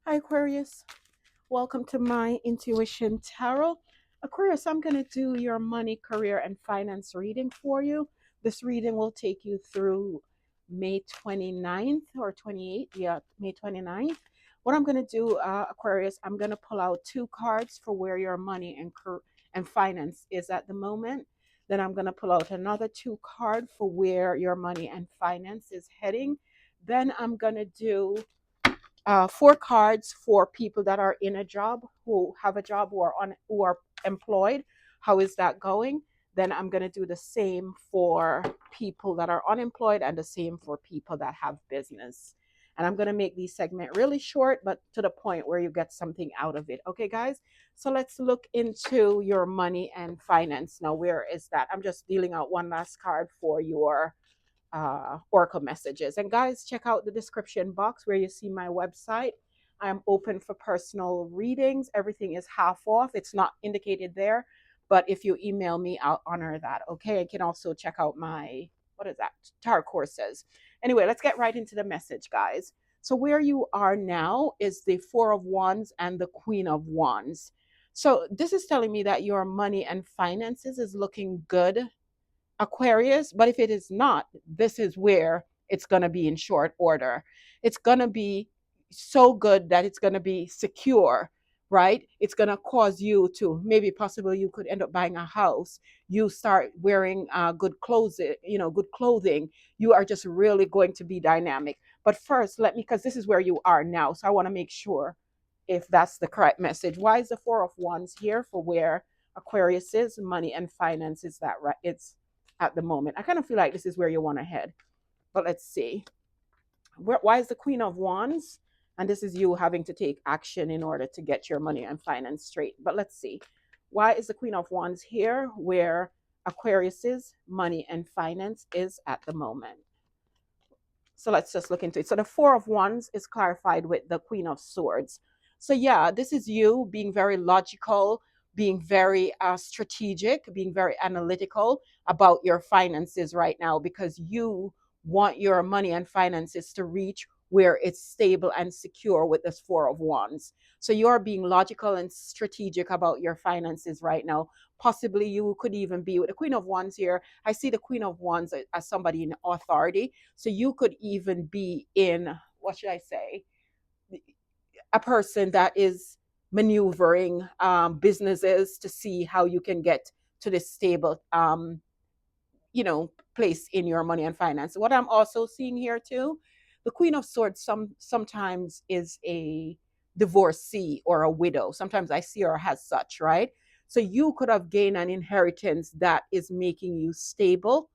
Hi, Aquarius. Welcome to my Intuition Tarot. Aquarius, I'm going to do your money, career, and finance reading for you. This reading will take you through May 29th or 28th. Yeah, May 29th. What I'm going to do, Aquarius, I'm going to pull out two cards for where your money and finance is at the moment. Then I'm going to pull out another two card for where your money and finance is heading. Then I'm going to do four cards for people that are in a job, who have a job, who are employed. How is that going? Then I'm going to do the same for people that are unemployed and the same for people that have business. And I'm going to make these segment really short, but to the point where you get something out of it. Okay, guys? So let's look into your money and finance. Now, where is that? I'm just dealing out one last card for your Oracle messages. And guys, check out the description box where you see my website. I'm open for personal readings. Everything is half off. It's not indicated there, but if you email me, I'll honor that. Okay. You can also check out my, what is that? Tarot courses. Anyway, let's get right into the message, guys. So where you are now is the Four of Wands and the Queen of Wands. So this is telling me that your money and finances is looking good, Aquarius, but if it is not, this is where it's going to be in short order. It's going to be so good that it's going to be secure, right? It's going to cause you to, maybe possibly you could end up buying a house. You start wearing good clothes, good clothing. You are just really going to be dynamic. But first, let me, because this is where you are now. So I want to make sure if that's the correct message. Why is the Four of Wands here for where Aquarius is? Money and finance, is that right? It's at the moment. I kind of feel like this is where you want to head. But let's see. Why is the Queen of Wands? And this is you having to take action in order to get your money and finance straight. But let's see. Why is the Queen of Wands here where Aquarius's money and finance is at the moment? So let's just look into it. So the Four of Wands is clarified with the Queen of Swords. So yeah, this is you being very logical, being very strategic, being very analytical about your finances right now, because you want your money and finances to reach where it's stable and secure with this Four of Wands. So you're being logical and strategic about your finances right now. Possibly you could even be with the Queen of Wands here. I see the Queen of Wands as somebody in authority. So you could even be in, what should I say, a person that is maneuvering businesses to see how you can get to this stable, place in your money and finance. What I'm also seeing here too, the Queen of Swords sometimes is a divorcee or a widow. Sometimes I see her as such, right? So you could have gained an inheritance that is making you stable,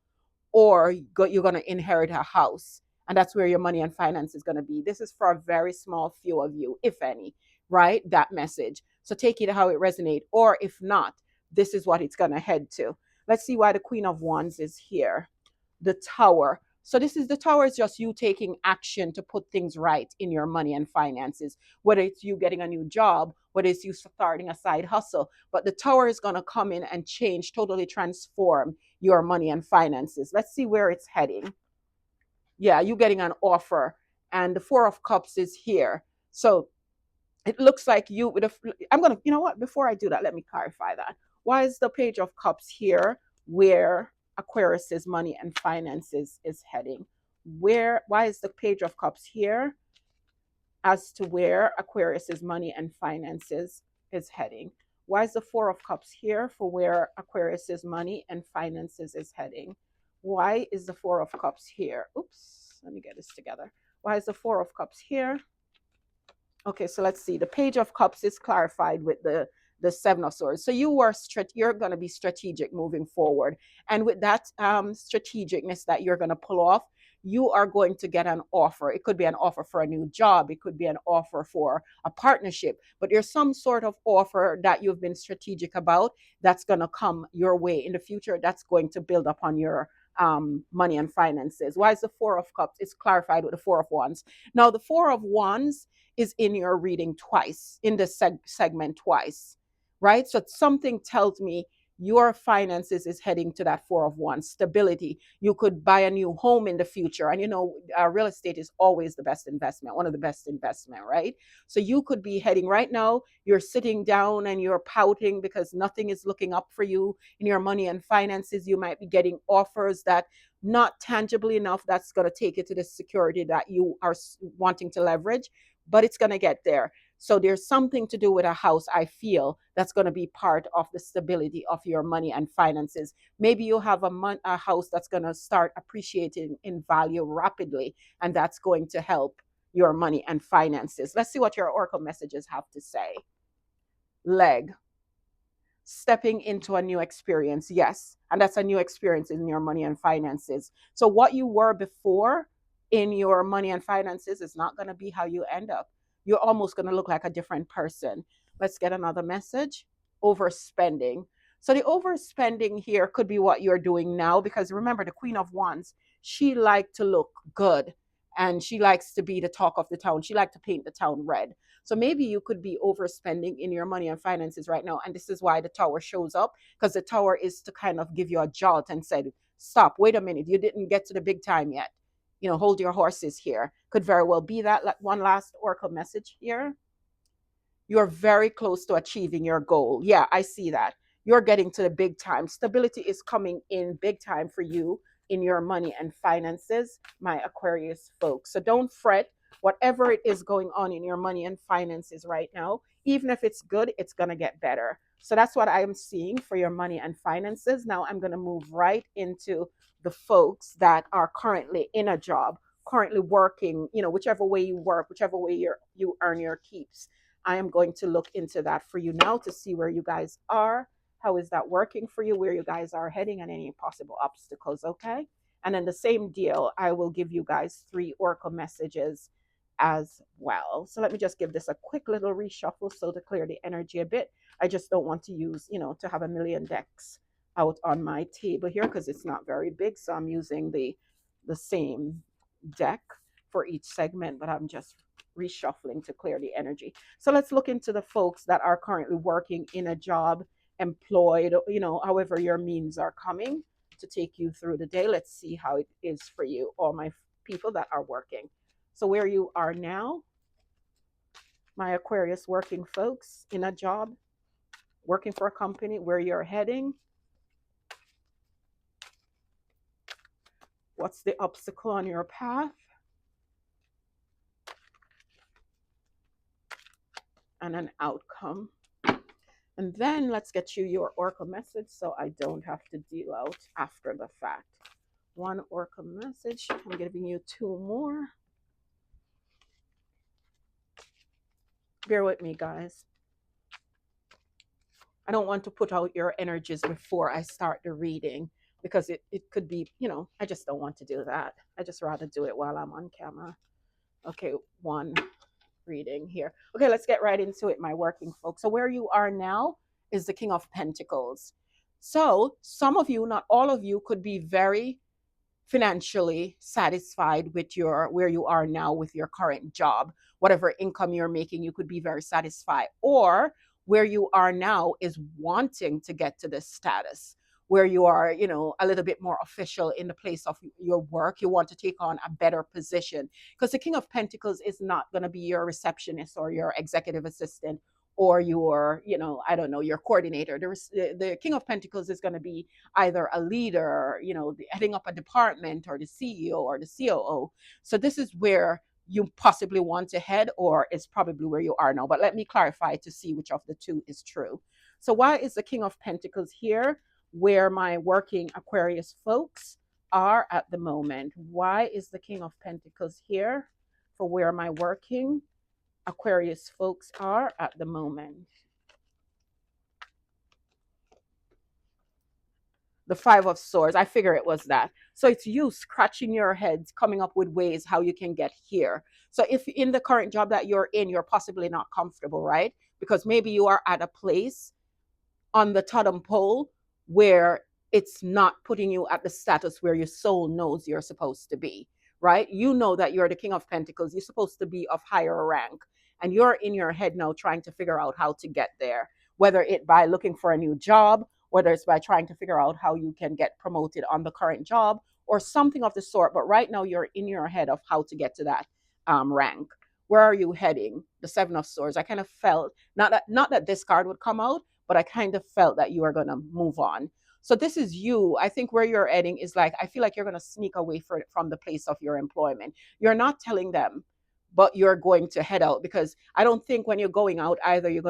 or you're going to inherit a house, and that's where your money and finance is going to be. This is for a very small few of you, if any, right? That message. So take it how it resonates, or if not, this is what it's going to head to. Let's see why the Queen of Wands is here. The Tower. So this is, the Tower is just you taking action to put things right in your money and finances, whether it's you getting a new job, whether it's you starting a side hustle. But the Tower is going to come in and change, totally transform your money and finances. Let's see where it's heading. Yeah, you getting an offer, and the Four of Cups is here. So it looks like you with a, I'm gonna, you know what, before I do that, let me clarify that. Why is the Page of Cups here where Aquarius's money and finances is heading? Why is the Page of Cups here as to where Aquarius's money and finances is heading? Why is the Four of Cups here for where Aquarius's money and finances is heading? Why is the Four of Cups here? Oops, let me get this together. Why is the Four of Cups here? Okay, so let's see. The Page of Cups is clarified with the Seven of Swords. So you're going to be strategic moving forward, and with that strategicness that you're going to pull off, you are going to get an offer. It could be an offer for a new job. It could be an offer for a partnership. But there's some sort of offer that you've been strategic about that's going to come your way in the future. That's going to build upon your money and finances. Why is the Four of Cups? It's clarified with the Four of Wands. Now, the Four of Wands is in your reading twice, in the segment twice, right? So something tells me your finances is heading to that Four of Wands, stability. You could buy a new home in the future. And real estate is always the best investment, one of the best investment, right? So you could be heading right now, you're sitting down and you're pouting because nothing is looking up for you in your money and finances. You might be getting offers that not tangibly enough that's going to take you to the security that you are wanting to leverage, but it's going to get there. So there's something to do with a house, I feel, that's going to be part of the stability of your money and finances. Maybe you have a house that's going to start appreciating in value rapidly, and that's going to help your money and finances. Let's see what your oracle messages have to say. Leg. Stepping into a new experience. Yes. And that's a new experience in your money and finances. So what you were before in your money and finances is not going to be how you end up. You're almost going to look like a different person. Let's get another message. Overspending. So the overspending here could be what you're doing now, because remember, the Queen of Wands, she liked to look good and she likes to be the talk of the town. She liked to paint the town red. So maybe you could be overspending in your money and finances right now. And this is why the tower shows up, because the tower is to kind of give you a jolt and said, stop, wait a minute, you didn't get to the big time yet. Hold your horses here. Could very well be that. Like, one last oracle message here. You're very close to achieving your goal. Yeah, I see that. You're getting to the big time. Stability is coming in big time for you in your money and finances, my Aquarius folks. So don't fret. Whatever it is going on in your money and finances right now, even if it's good, it's going to get better. So that's what I am seeing for your money and finances. Now I'm going to move right into the folks that are currently in a job, currently working, whichever way you work, whichever way you earn your keeps. I am going to look into that for you now to see where you guys are. How is that working for you, where you guys are heading, and any possible obstacles, okay? And then the same deal, I will give you guys 3 oracle messages as well. So let me just give this a quick little reshuffle so to clear the energy a bit. I just don't want to use, to have a million decks out on my table here because it's not very big. So I'm using the same deck for each segment, but I'm just reshuffling to clear the energy. So let's look into the folks that are currently working in a job, employed, however your means are coming to take you through the day. Let's see how it is for you, all my people that are working. So where you are now, my Aquarius working folks in a job, working for a company, where you're heading. What's the obstacle on your path? And an outcome. And then let's get you your oracle message so I don't have to deal out after the fact. 1 oracle message. I'm giving you 2 more. Bear with me, guys. I don't want to put out your energies before I start the reading because it could be, I just don't want to do that. I just rather do it while I'm on camera. Okay, 1 reading here. Okay, let's get right into it, my working folks. So where you are now is the King of Pentacles. So some of you, not all of you, could be very financially satisfied with where you are now with your current job. Whatever income you're making, you could be very satisfied. Or where you are now is wanting to get to this status where you are, a little bit more official in the place of your work. You want to take on a better position, because the King of Pentacles is not going to be your receptionist or your executive assistant or your, I don't know, your coordinator. The King of Pentacles is going to be either a leader, heading up a department, or the CEO or the COO. So this is where you possibly want to head, or it's probably where you are now. But let me clarify to see which of the 2 is true. So why is the King of Pentacles here where my working Aquarius folks are at the moment? Why is the King of Pentacles here for where my working Aquarius folks are at the moment? The 5 of Swords. I figure it was that. So it's you scratching your heads, coming up with ways how you can get here. So if in the current job that you're in, you're possibly not comfortable, right? Because maybe you are at a place on the totem pole where it's not putting you at the status where your soul knows you're supposed to be, right? You know that you're the King of Pentacles. You're supposed to be of higher rank. And you're in your head now trying to figure out how to get there, whether it by looking for a new job, whether it's by trying to figure out how you can get promoted on the current job or something of the sort. But right now, you're in your head of how to get to that rank. Where are you heading? The Seven of Swords. I kind of felt not that this card would come out, but I kind of felt that you are going to move on. So this is you. I think where you're heading is like, I feel like you're going to sneak away from the place of your employment. You're not telling them, but you're going to head out, because I don't think when you're going out either you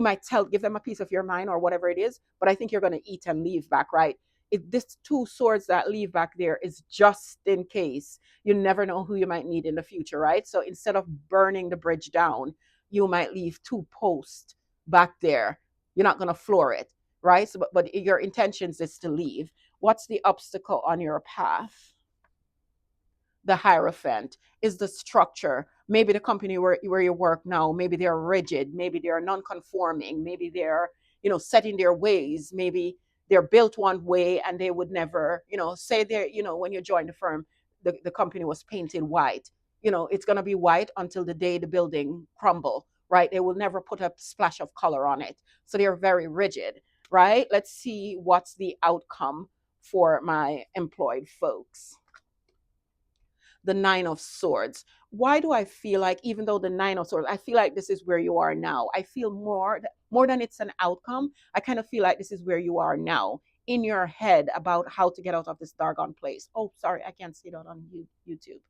might give them a piece of your mind or whatever it is, but I think you're going to eat and leave back, right? This two swords that leave back there is just in case. You never know who you might need in the future, right? So instead of burning the bridge down, you might leave two posts back there. You're not going to floor it, right? So, but your intentions is to leave. What's the obstacle on your path? The Hierophant is the structure. Maybe the company where you work now, maybe they're rigid, maybe they're non-conforming, maybe they're, set in their ways, maybe they're built one way and they would never, say they're, when you join the firm, the company was painted white. It's going to be white until the day the building crumble, right? They will never put a splash of color on it. So they're very rigid, right? Let's see what's the outcome for my employed folks. The Nine of Swords. Why do I feel like, even though the Nine of Swords, I feel like this is where you are now. I feel more than it's an outcome. I kind of feel like this is where you are now in your head about how to get out of this doggone place. Oh, sorry, I can't see that on YouTube.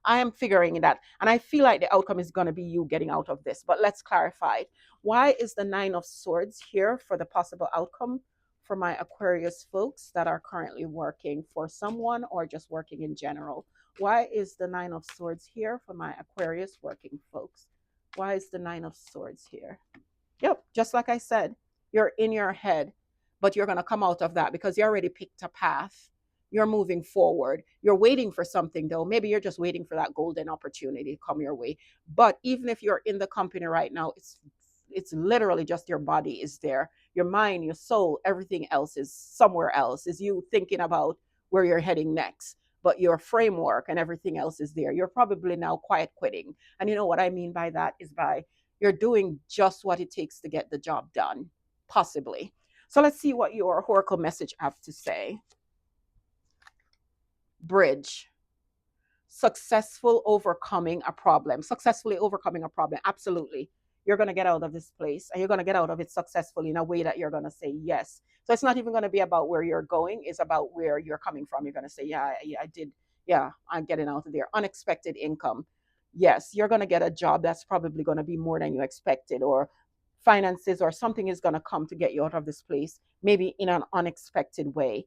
I am figuring that. And I feel like the outcome is going to be you getting out of this. But let's clarify. Why is the Nine of Swords here for the possible outcome for my Aquarius folks that are currently working for someone or just working in general? Why is the Nine of Swords here for my Aquarius working folks? Why is the Nine of Swords here? Yep, just like I said, you're in your head, but you're going to come out of that because you already picked a path. You're moving forward. You're waiting for something, though. Maybe you're just waiting for that golden opportunity to come your way. But even if you're in the company right now, it's literally just your body is there. Your mind, your soul, everything else is somewhere else. Is you thinking about where you're heading next, but your framework and everything else is there. You're probably now quiet quitting. And you know what I mean by that is by you're doing just what it takes to get the job done, possibly. So let's see what your oracle message have to say. Bridge. Successfully overcoming a problem. Absolutely. You're going to get out of this place and you're going to get out of it successfully in a way that you're going to say yes. So it's not even going to be about where you're going. It's about where you're coming from. You're going to say, yeah, I did. Yeah, I'm getting out of there. Unexpected income. Yes, you're going to get a job that's probably going to be more than you expected, or finances or something is going to come to get you out of this place, maybe in an unexpected way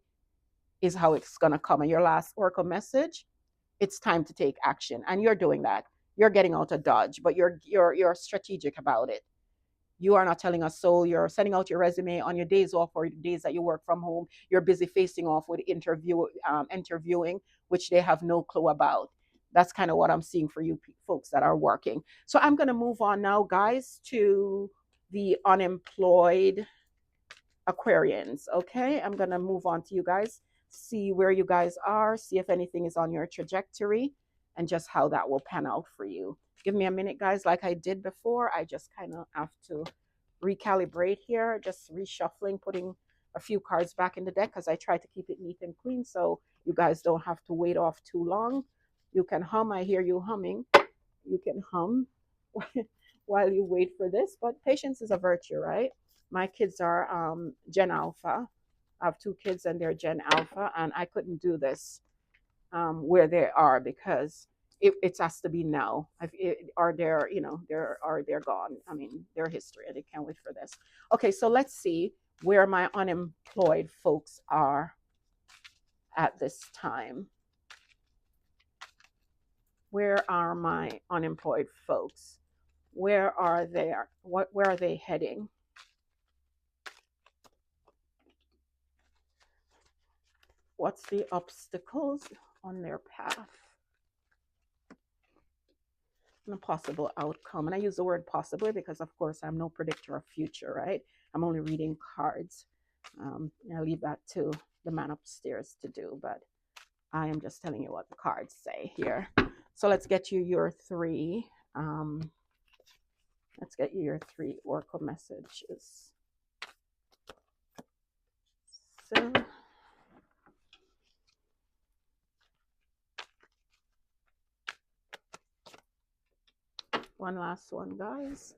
is how it's going to come. And your last oracle message, it's time to take action, and you're doing that. You're getting out of dodge, but you're strategic about it. You are not telling us so. You're sending out your resume on your days off or days that you work from home. You're busy facing off with interviewing, which they have no clue about. That's kind of what I'm seeing for you folks that are working. So I'm going to move on now, guys, to the unemployed Aquarians. Okay, I'm going to move on to you guys, see where you guys are, see if anything is on your trajectory, and just how that will pan out for you. Give me a minute, guys. Like I did before, I just kind of have to recalibrate here, just reshuffling, putting a few cards back in the deck because I try to keep it neat and clean so you guys don't have to wait off too long. You can hum. I hear you humming. You can hum while you wait for this, but patience is a virtue, right? My kids are Gen Alpha. I have two kids and they're Gen Alpha, and I couldn't do this where they are because it has to be now. Or they're, they're gone. I mean, they're history and they can't wait for this. Okay, so let's see where my unemployed folks are at this time. Where are my unemployed folks? Where are they? Where are they heading? What's the obstacles on their path? And a possible outcome. And I use the word possibly because, of course, I'm no predictor of future, right? I'm only reading cards. I leave that to the man upstairs to do, but I am just telling you what the cards say here. So let's get you your three. Let's get you your three oracle messages. So one last one, guys.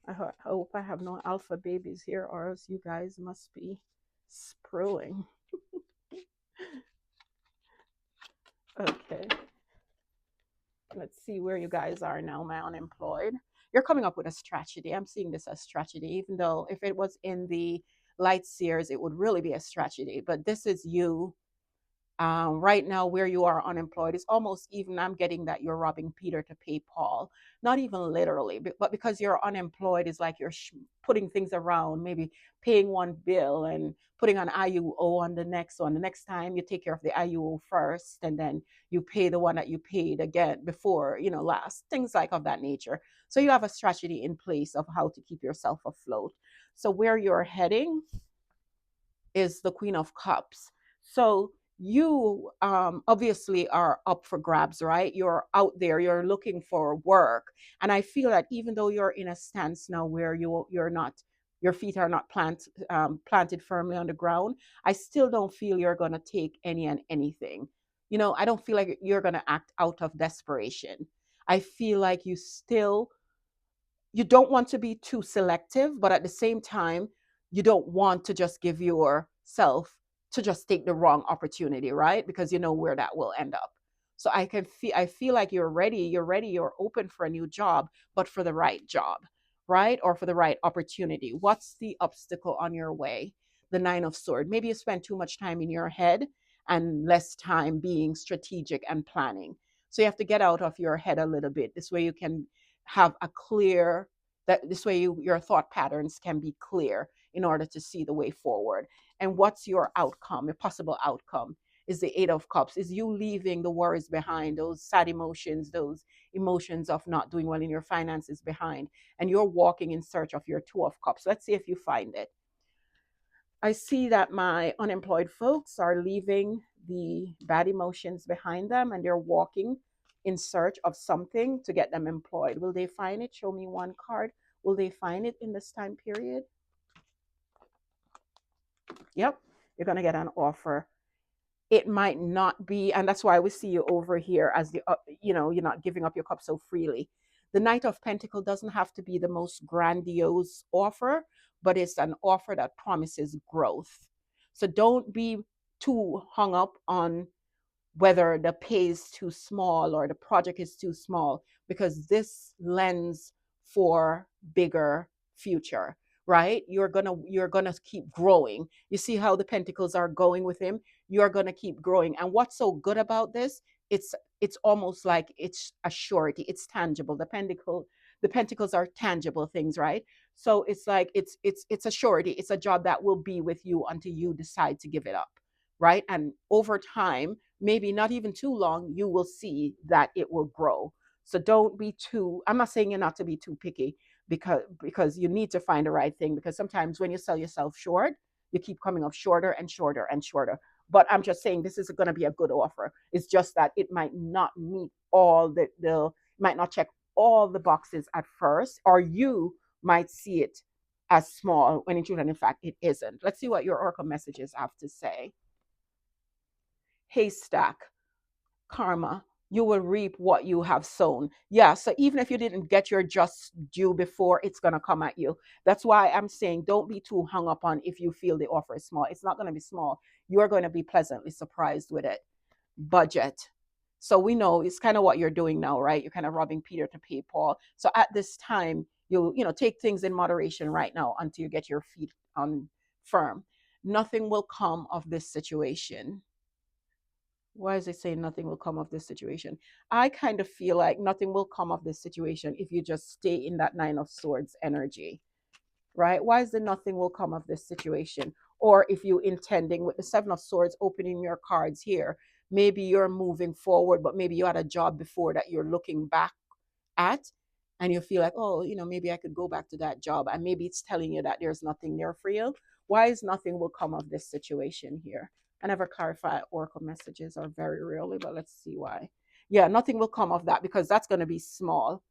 I hope I have no alpha babies here, or else you guys must be spruing. Okay, let's see where you guys are now, my unemployed. You're coming up with a strategy. I'm seeing this as strategy, even though if it was in the light seers, it would really be a strategy. But this is you right now where you are unemployed. It's almost even I'm getting that you're robbing Peter to pay Paul. Not even literally, but because you're unemployed is like you're putting things around, maybe paying one bill and putting an IUO on the next one. The next time you take care of the IUO first, and then you pay the one that you paid again before, last, things like of that nature. So you have a strategy in place of how to keep yourself afloat. So where you're heading is the Queen of Cups. So you obviously are up for grabs, right? You're out there, you're looking for work. And I feel that even though you're in a stance now where you're not, your feet are not planted firmly on the ground, I still don't feel you're going to take any and anything. I don't feel like you're going to act out of desperation. I feel like you don't want to be too selective, but at the same time, you don't want to just give yourself to just take the wrong opportunity, right? Because you know where that will end up. So I feel like you're open for a new job, but for the right job, right? Or for the right opportunity. What's the obstacle on your way? The Nine of Swords. Maybe you spend too much time in your head and less time being strategic and planning. So you have to get out of your head a little bit. This way you can have a clear that this way your thought patterns can be clear in order to see the way forward. And what's your outcome? A possible outcome is the Eight of Cups, is you leaving the worries behind, those sad emotions, those emotions of not doing well in your finances behind, and you're walking in search of your Two of Cups. Let's see if you find it. I see that my unemployed folks are leaving the bad emotions behind them, and they're walking in search of something to get them employed. Will they find it? Show me one card. Will they find it in this time period? Yep, you're going to get an offer. It might not be, and that's why we see you over here as you're not giving up your cup so freely. The Knight of Pentacle doesn't have to be the most grandiose offer, but it's an offer that promises growth. So don't be too hung up on whether the pay is too small or the project is too small, because this lends for bigger future, right? You're gonna keep growing. You see how the pentacles are going with him. You're gonna keep growing. And what's so good about this, it's almost like it's a surety. It's tangible. The pentacles are tangible things, right? So it's like it's a surety. It's a job that will be with you until you decide to give it up, right? And over time, maybe not even too long, you will see that it will grow. So don't be too, I'm not saying you're not to be too picky, because you need to find the right thing, because sometimes when you sell yourself short, you keep coming up shorter and shorter and shorter. But I'm just saying this is going to be a good offer. It's just that it might not meet all the might not check all the boxes at first, or you might see it as small when in truth and in fact it isn't. Let's see what your oracle messages have to say. Haystack, karma. You will reap what you have sown. Yeah, so even if you didn't get your just due before, it's going to come at you. That's why I'm saying don't be too hung up on if you feel the offer is small. It's not going to be small. You're going to be pleasantly surprised with it. Budget. So we know it's kind of what you're doing now, right? You're kind of robbing Peter to pay Paul. So at this time, you take things in moderation right now until you get your feet on firm. Nothing will come of this situation. Why is it saying nothing will come of this situation? I kind of feel like nothing will come of this situation if you just stay in that Nine of Swords energy, right? Why is the nothing will come of this situation? Or if you intending with the Seven of Swords opening your cards here, maybe you're moving forward, but maybe you had a job before that you're looking back at, and you feel like, oh, maybe I could go back to that job, and maybe it's telling you that there's nothing there for you. Why is nothing will come of this situation here? I never clarify oracle messages, or very rarely, but let's see why. Yeah, nothing will come of that, because that's going to be small.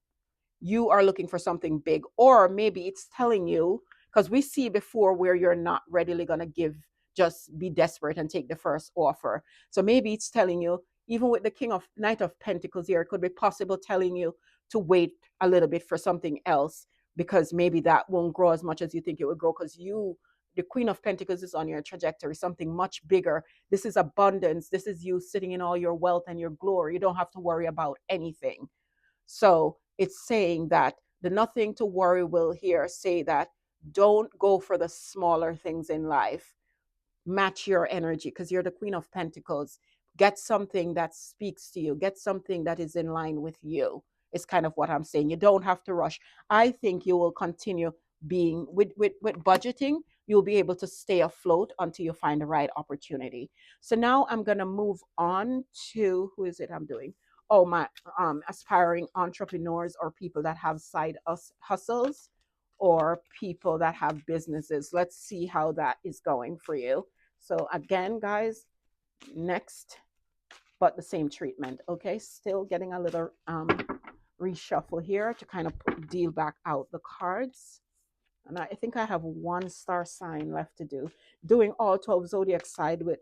You are looking for something big, or maybe it's telling you, because we see before where you're not readily going to give just be desperate and take the first offer. So maybe it's telling you, even with the King of Knight of Pentacles here, it could be possible telling you to wait a little bit for something else, because maybe that won't grow as much as you think it would grow, because the Queen of Pentacles is on your trajectory, something much bigger. This is abundance. This is you sitting in all your wealth and your glory. You don't have to worry about anything. So it's saying that the nothing to worry will here say that don't go for the smaller things in life. Match your energy, because you're the Queen of Pentacles. Get something that speaks to you, get something that is in line with you, is kind of what I'm saying. You don't have to rush. I think you will continue being with budgeting. You'll be able to stay afloat until you find the right opportunity. So now I'm going to move on to, who is it I'm doing? Oh, my aspiring entrepreneurs, or people that have side hustles, or people that have businesses. Let's see how that is going for you. So again, guys, next, but the same treatment. Okay, still getting a little reshuffle here to kind of deal back out the cards. And I think I have one star sign left to do. Doing all 12 zodiac side with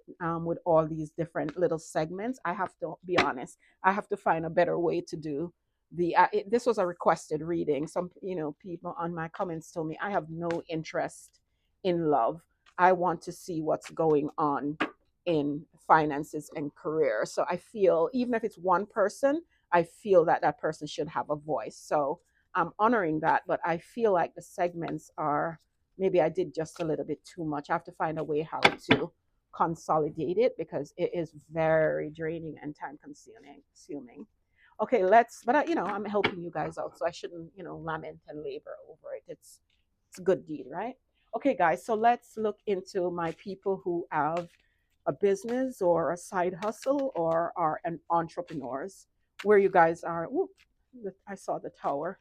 all these different little segments. I have to be honest. I have to find a better way to do the. This was a requested reading. Some people on my comments told me I have no interest in love. I want to see what's going on in finances and career. So I feel, even if it's one person, I feel that that person should have a voice. So I'm honoring that, but I feel like the segments are, maybe I did just a little bit too much. I have to find a way how to consolidate it, because it is very draining and time consuming. Okay, but I'm helping you guys out, so I shouldn't, lament and labor over it. It's a good deed, right? Okay, guys, so let's look into my people who have a business or a side hustle or are an entrepreneurs. Where you guys are. Ooh, I saw the tower.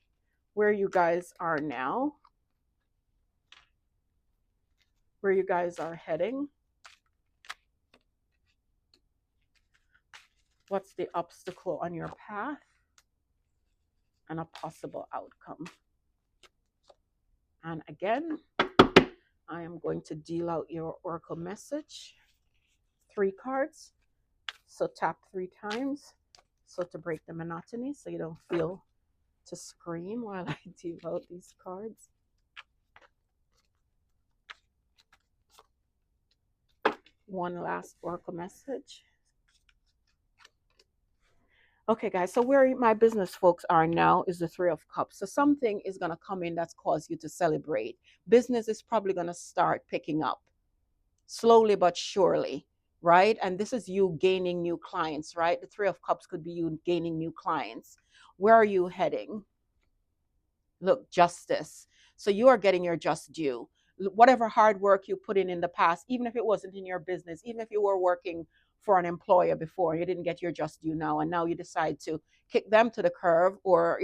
Where you guys are now, where you guys are heading, what's the obstacle on your path, and a possible outcome. And again, I am going to deal out your oracle message. 3 cards. So tap 3 times. So to break the monotony, so you don't feel to scream while I deal out these cards. One last oracle message. Okay, guys, so where my business folks are now is the 3 of Cups. So something is going to come in that's caused you to celebrate. Business is probably going to start picking up slowly but surely, right? And this is you gaining new clients, right? The 3 of Cups could be you gaining new clients. Where are you heading? Look, justice. So you are getting your just due. Whatever hard work you put in the past, even if it wasn't in your business, even if you were working for an employer before, you didn't get your just due now, and now you decide to kick them to the curb, or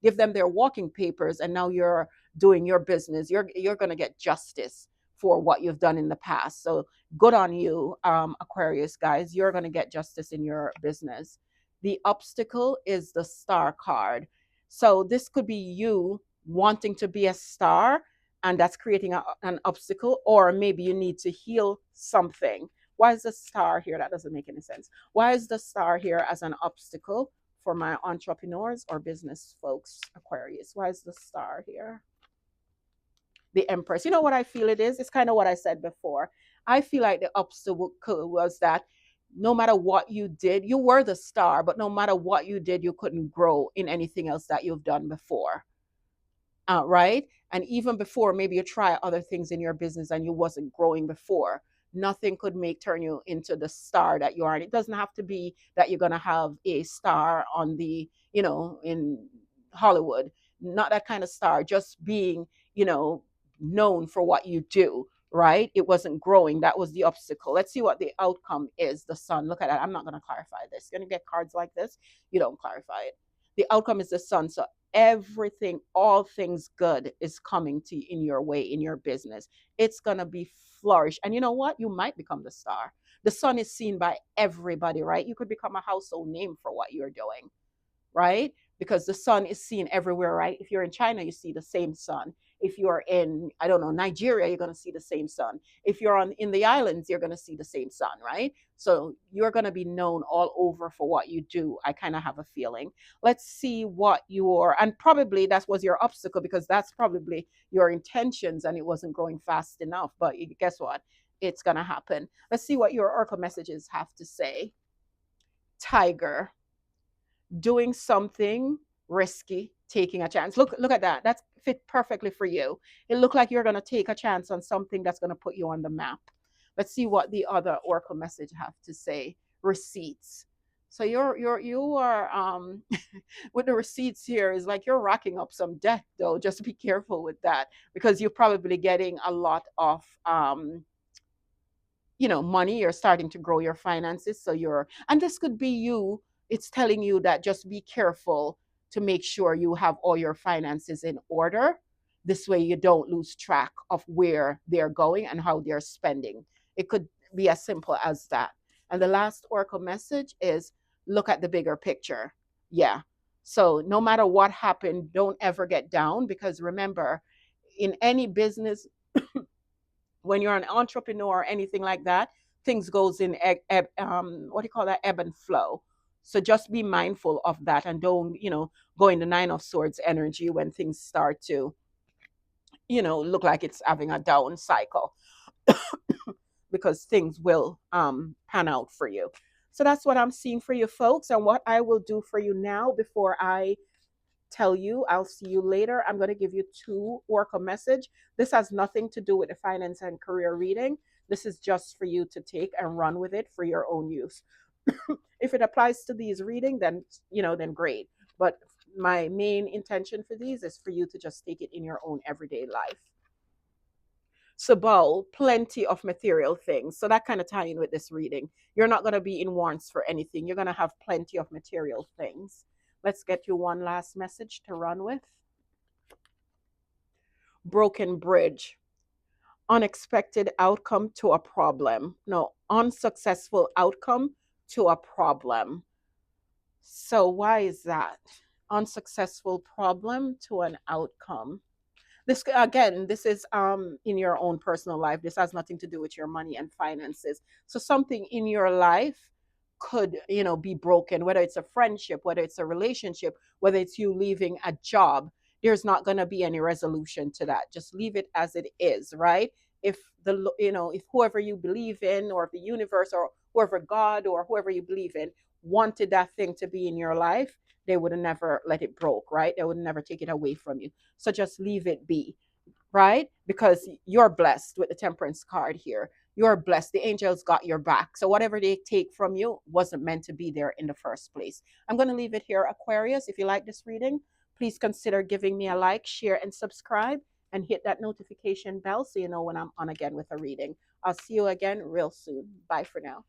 give them their walking papers, and now you're doing your business. You're going to get justice for what you've done in the past. So good on you, Aquarius guys. You're going to get justice in your business. The obstacle is the Star card. So this could be you wanting to be a star, and that's creating an obstacle, or maybe you need to heal something. Why is the star here? That doesn't make any sense. Why is the star here as an obstacle for my entrepreneurs or business folks, Aquarius? Why is the star here? The Empress. You know what I feel it is? It's kind of what I said before. I feel like the obstacle was that no matter what you did, you were the star, but no matter what you did, you couldn't grow in anything else that you've done before. Right? And even before, maybe you try other things in your business and you wasn't growing before. Nothing could turn you into the star that you are. And it doesn't have to be that you're going to have a star on in Hollywood. Not that kind of star, just being, known for what you do, right? It wasn't growing. That was the obstacle. Let's see what the outcome is. The Sun. Look at that. I'm not going to clarify this. You're going to get cards like this. You don't clarify it. The outcome is the Sun. So everything, all things good is coming to you in your way, in your business. It's going to be flourish. And you know what? You might become the star. The Sun is seen by everybody, right? You could become a household name for what you're doing, right? because the sun is seen everywhere, right? If you're in China, you see the same sun. If you're in, I don't know, Nigeria, you're going to see the same sun. If you're on in the islands, you're going to see the same sun, right? So you're going to be known all over for what you do. I kind of have a feeling. Let's see what your, and probably that was your obstacle, because that's probably your intentions and it wasn't growing fast enough. But guess what? It's going to happen. Let's see what your oracle messages have to say. Tiger, doing something risky, taking a chance. Look at that. That's fit perfectly for you. It looked like you're going to take a chance on something that's going to put you on the map. Let's see what the other oracle message have to say. Receipts. So you are with the receipts here is like you're racking up some debt though. Just be careful with that, because you're probably getting a lot of money. You're starting to grow your finances, so and this could be you. It's telling you that just be careful to make sure you have all your finances in order. This way you don't lose track of where they're going and how they're spending. It could be as simple as that. And the last oracle message is look at the bigger picture. Yeah, so no matter what happened, don't ever get down, because remember, in any business, when you're an entrepreneur or anything like that, things goes in what do you call that, ebb and flow. So just be mindful of that, and don't go in the nine of swords energy when things start to look like it's having a down cycle, because things will pan out for you. So that's what I'm seeing for you folks, and what I will do for you now before I tell you I'll see you later. I'm going to give you two oracle message. This has nothing to do with the finance and career reading. This is just for you to take and run with it for your own use. If it applies to these reading, then then great. But my main intention for these is for you to just take it in your own everyday life. Sabal, plenty of material things. So that kind of tie in with this reading. You're not going to be in wants for anything. You're going to have plenty of material things. Let's get you one last message to run with. Broken bridge. Unexpected outcome to a problem. No, unsuccessful outcome to a problem. So why is that? Unsuccessful problem to an outcome. This again, this is in your own personal life. This has nothing to do with your money and finances. So something in your life could be broken, whether it's a friendship, whether it's a relationship, whether it's you leaving a job. There's not going to be any resolution to that. Just leave it as it is, right? If if whoever you believe in, or if the universe, or whoever, God, or whoever you believe in, wanted that thing to be in your life, they would have never let it broke, right? They would never take it away from you. So just leave it be, right? Because you're blessed with the temperance card here. You're blessed. The angels got your back. So whatever they take from you wasn't meant to be there in the first place. I'm going to leave it here, Aquarius. If you like this reading, please consider giving me a like, share, and subscribe, and hit that notification bell so you know when I'm on again with a reading. I'll see you again real soon. Bye for now.